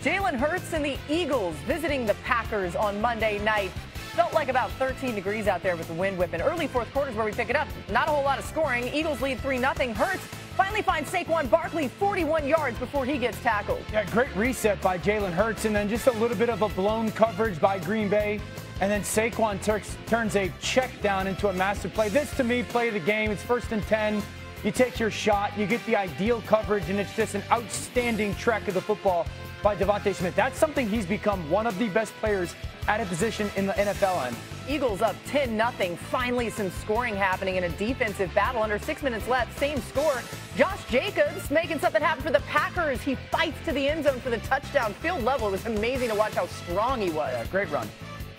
Jalen Hurts and the Eagles visiting the Packers on Monday night. Felt like about 13 degrees out there with the wind whipping. Early fourth quarters where we pick it up. Not a whole lot of scoring. Eagles lead 3-0. Hurts finally finds Saquon Barkley 41 yards before he gets tackled. Yeah, great reset by Jalen Hurts, and then just a little bit of a blown coverage by Green Bay. And then Saquon turns a check down into a massive play. This, to me, play of the game. It's 1st and 10. You take your shot. You get the ideal coverage, and it's just an outstanding track of the football by DeVonta Smith. That's something he's become one of the best players at a position in the NFL on. Eagles up 10-0. Finally some scoring happening in a defensive battle. Under 6 minutes left, same score. Josh Jacobs making something happen for the Packers. He fights to the end zone for the touchdown. Field level, it was amazing to watch how strong he was. Yeah, great run.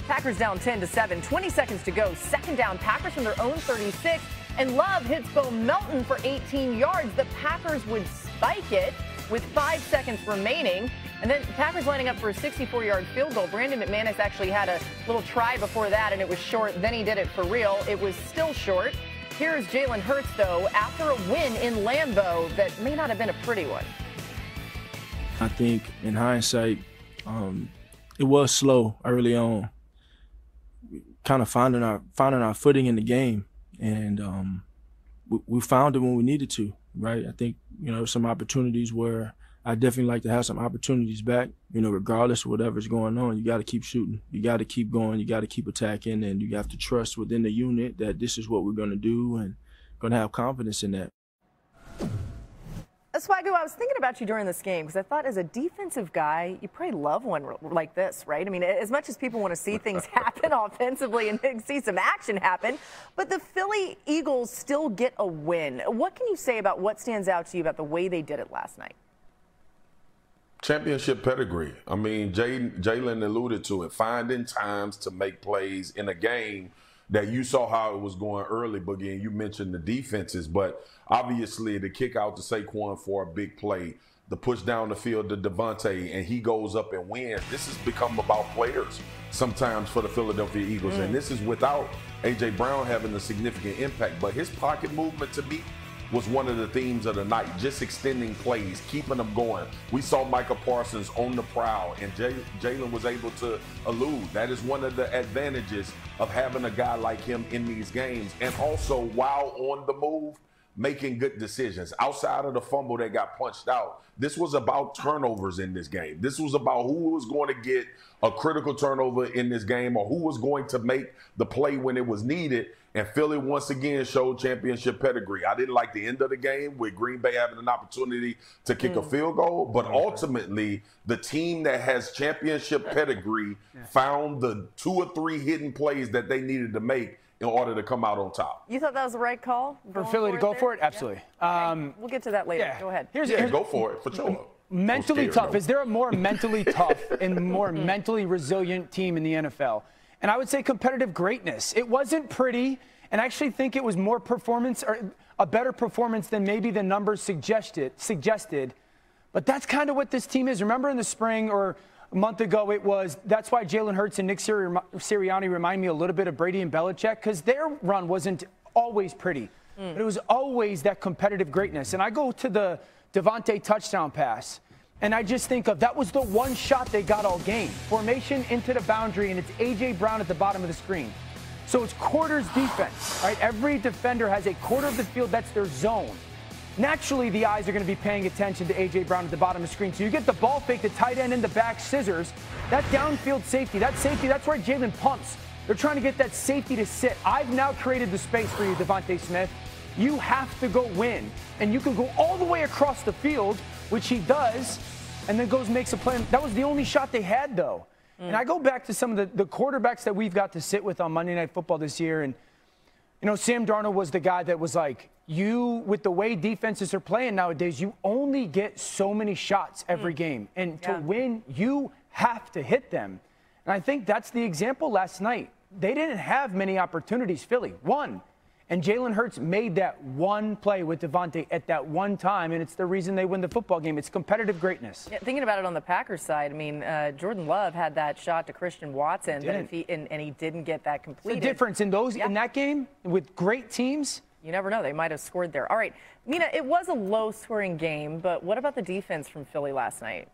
Packers down 10-7. 20 seconds to go. Second down. Packers from their own 36. And Love hits Bo Melton for 18 yards. The Packers would spike it with 5 seconds remaining. And then Packers lining up for a 64-yard field goal. Brandon McManus actually had a little try before that, and it was short. Then he did it for real. It was still short. Here's Jalen Hurts, though, after a win in Lambeau that may not have been a pretty one. I think, in hindsight, it was slow early on. Kind of finding our footing in the game, and we found it when we needed to, right? I think, some opportunities where I definitely like to have some opportunities back, regardless of whatever's going on. You got to keep shooting. You got to keep going. You got to keep attacking, and you have to trust within the unit that this is what we're going to do and going to have confidence in that. Swagoo, I was thinking about you during this game because I thought as a defensive guy, you probably love one like this, right? I mean, as much as people want to see things happen offensively and see some action happen, but the Philly Eagles still get a win. What can you say about what stands out to you about the way they did it last night? Championship pedigree. I mean, Jalen alluded to it, finding times to make plays in a game that you saw how it was going early, Boogie, and you mentioned the defenses, but obviously the kick out to Saquon for a big play, the push down the field to DeVonta, and he goes up and wins. This has become about players sometimes for the Philadelphia Eagles, and this is without A.J. Brown having a significant impact, but his pocket movement to me was one of the themes of the night, just extending plays, keeping them going. We saw Micah Parsons on the prowl, and Jalen was able to elude. That is one of the advantages of having a guy like him in these games. And also, while on the move, making good decisions. Outside of the fumble that got punched out, this was about turnovers in this game. This was about who was going to get a critical turnover in this game or who was going to make the play when it was needed. And Philly once again showed championship pedigree. I didn't like the end of the game with Green Bay having an opportunity to kick a field goal, but ultimately the team that has championship pedigree found the 2 or 3 hidden plays that they needed to make in order to come out on top. You thought that was the right call? For Philly to go for it? Absolutely. Yeah. Okay. We'll get to that later. Yeah. Go ahead. Go for it, for sure. Mentally tough. Is there a more mentally tough and more mentally resilient team in the NFL? And I would say competitive greatness. It wasn't pretty, and I actually think it was more performance, or a better performance than maybe the numbers suggested. But that's kind of what this team is. Remember in the spring or a month ago, that's why Jalen Hurts and Nick Sirianni remind me a little bit of Brady and Belichick, because their run wasn't always pretty. But it was always that competitive greatness. And I go to the DeVonta touchdown pass, and I just think of that was the one shot they got all game. Formation into the boundary, and it's A.J. Brown at the bottom of the screen. So it's quarters defense, right? Every defender has a quarter of the field that's their zone. Naturally, the eyes are going to be paying attention to A.J. Brown at the bottom of the screen. So you get the ball fake, the tight end in the back, scissors. That downfield safety, that's where Jalen pumps. They're trying to get that safety to sit. I've now created the space for you, DeVonta Smith. You have to go win. And you can go all the way across the field, which he does, and then makes a play. That was the only shot they had, though. And I go back to some of the quarterbacks that we've got to sit with on Monday Night Football this year. And, Sam Darnold was the guy that was like, with the way defenses are playing nowadays, you only get so many shots every game. And to win, you have to hit them. And I think that's the example last night. They didn't have many opportunities, Philly. One. And Jalen Hurts made that one play with DeVonta at that one time, and it's the reason they win the football game. It's competitive greatness. Yeah, thinking about it on the Packers side, I mean, Jordan Love had that shot to Christian Watson, and he didn't get that completed. The difference in that game with great teams. You never know. They might have scored there. All right, Mina, it was a low-scoring game, but what about the defense from Philly last night?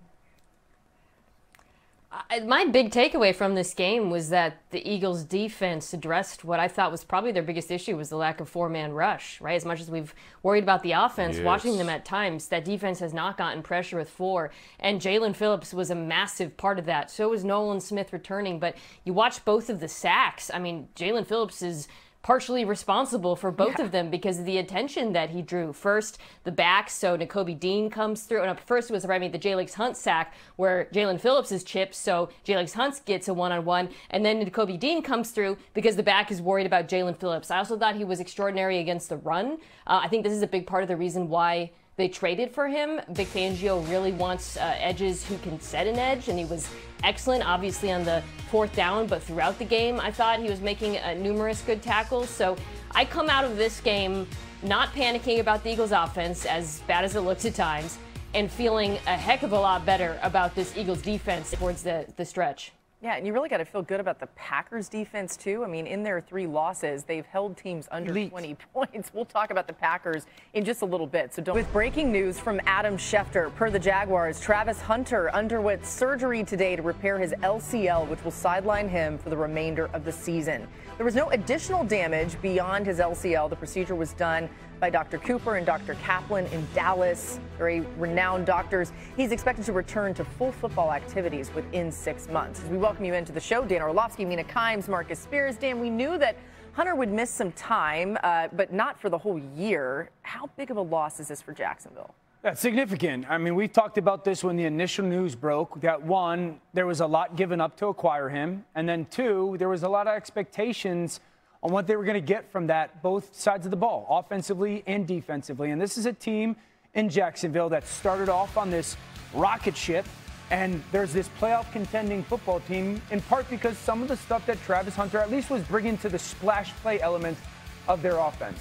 My big takeaway from this game was that the Eagles' defense addressed what I thought was probably their biggest issue, was the lack of four-man rush, right? As much as we've worried about the offense, Yes. watching them at times, that defense has not gotten pressure with four. And Jalen Phillips was a massive part of that. So was Nolan Smith returning. But you watch both of the sacks. I mean, Jalen Phillips is partially responsible for both of them because of the attention that he drew. First, the back, so Nakobe Dean comes through. And first was, the Jalen Hunt sack where Jalen Phillips is chipped, so Jalen Hunt gets a one-on-one. And then Nakobe Dean comes through because the back is worried about Jalen Phillips. I also thought he was extraordinary against the run. I think this is a big part of the reason why they traded for him. Vic Fangio really wants edges who can set an edge, and he was excellent, obviously, on the fourth down, but throughout the game, I thought he was making numerous good tackles. So I come out of this game not panicking about the Eagles' offense, as bad as it looks at times, and feeling a heck of a lot better about this Eagles' defense towards the stretch. Yeah, and you really got to feel good about the Packers defense, too. I mean, in their 3 losses, they've held teams under 20 points. We'll talk about the Packers in just a little bit. So with breaking news from Adam Schefter, per the Jaguars, Travis Hunter underwent surgery today to repair his LCL, which will sideline him for the remainder of the season. There was no additional damage beyond his LCL. The procedure was done by Dr. Cooper and Dr. Kaplan in Dallas, very renowned doctors. He's expected to return to full football activities within 6 months. As we welcome you into the show, Dan Orlovsky, Mina Kimes, Marcus Spears. Dan, we knew that Hunter would miss some time, but not for the whole year. How big of a loss is this for Jacksonville? That's significant. I mean, we talked about this when the initial news broke, that one, there was a lot given up to acquire him, and then two, there was a lot of expectations on what they were going to get from that, both sides of the ball, offensively and defensively. And this is a team in Jacksonville that started off on this rocket ship, and there's this playoff contending football team, in part because some of the stuff that Travis Hunter at least was bringing to the splash play element of their offense.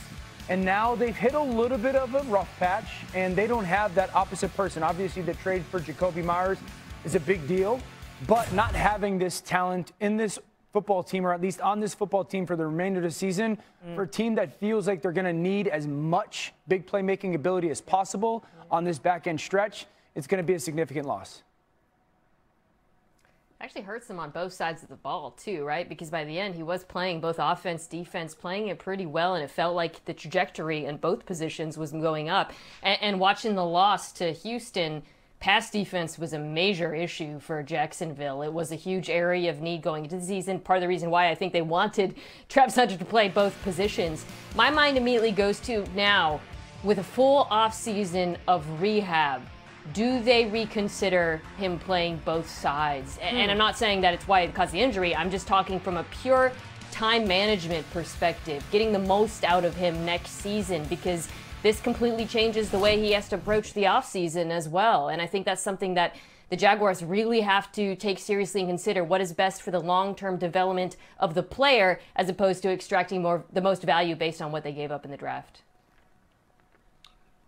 And now they've hit a little bit of a rough patch, and they don't have that opposite person. Obviously, the trade for Jacoby Myers is a big deal, but not having this talent in this football team, or at least on this football team for the remainder of the season, for a team that feels like they're going to need as much big playmaking ability as possible on this back-end stretch, it's going to be a significant loss. Actually hurts them on both sides of the ball too, right? Because by the end, he was playing both offense, defense, playing it pretty well, and it felt like the trajectory in both positions was going up. And watching the loss to Houston, pass defense was a major issue for Jacksonville. It was a huge area of need going into the season. Part of the reason why I think they wanted Travis Hunter to play both positions. My mind immediately goes to now, with a full offseason of rehab, do they reconsider him playing both sides? And I'm not saying that it's why it caused the injury. I'm just talking from a pure time management perspective, getting the most out of him next season, because this completely changes the way he has to approach the offseason as well. And I think that's something that the Jaguars really have to take seriously and consider what is best for the long-term development of the player, as opposed to extracting the most value based on what they gave up in the draft.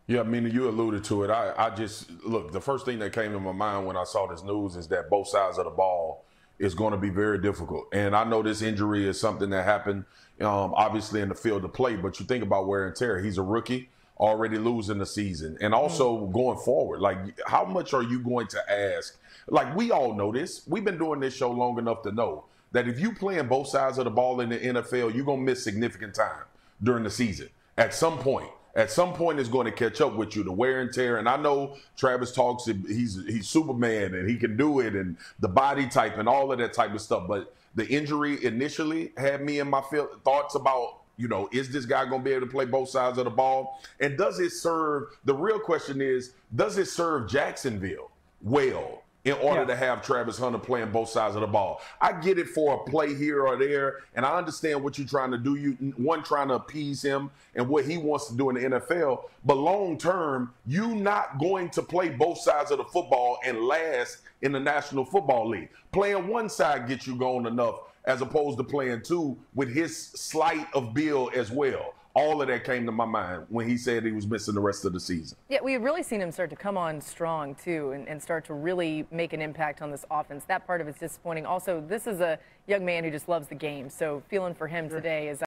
Yeah, I mean, you alluded to it. I just, look, the first thing that came to my mind when I saw this news is that both sides of the ball is going to be very difficult. And I know this injury is something that happened, obviously, in the field of play, but you think about wear and tear. He's a rookie, already losing the season. And also going forward, like, how much are you going to ask? Like, we all know this. We've been doing this show long enough to know that if you playing both sides of the ball in the NFL, you're going to miss significant time during the season at some point. At some point, it's going to catch up with you, the wear and tear. And I know Travis talks, he's Superman and he can do it, and the body type and all of that type of stuff. But the injury initially had me in my thoughts about, is this guy going to be able to play both sides of the ball? And does it serve, the real question is, does it serve Jacksonville well in order to have Travis Hunter playing both sides of the ball? I get it for a play here or there, and I understand what you're trying to do. One, trying to appease him and what he wants to do in the NFL. But long term, you're not going to play both sides of the football and last in the National Football League. Playing one side gets you going enough, as opposed to playing two with his slight of bill as well. All of that came to my mind when he said he was missing the rest of the season. Yeah, we've really seen him start to come on strong, too, and start to really make an impact on this offense. That part of it's disappointing. Also, this is a young man who just loves the game, so feeling for him today is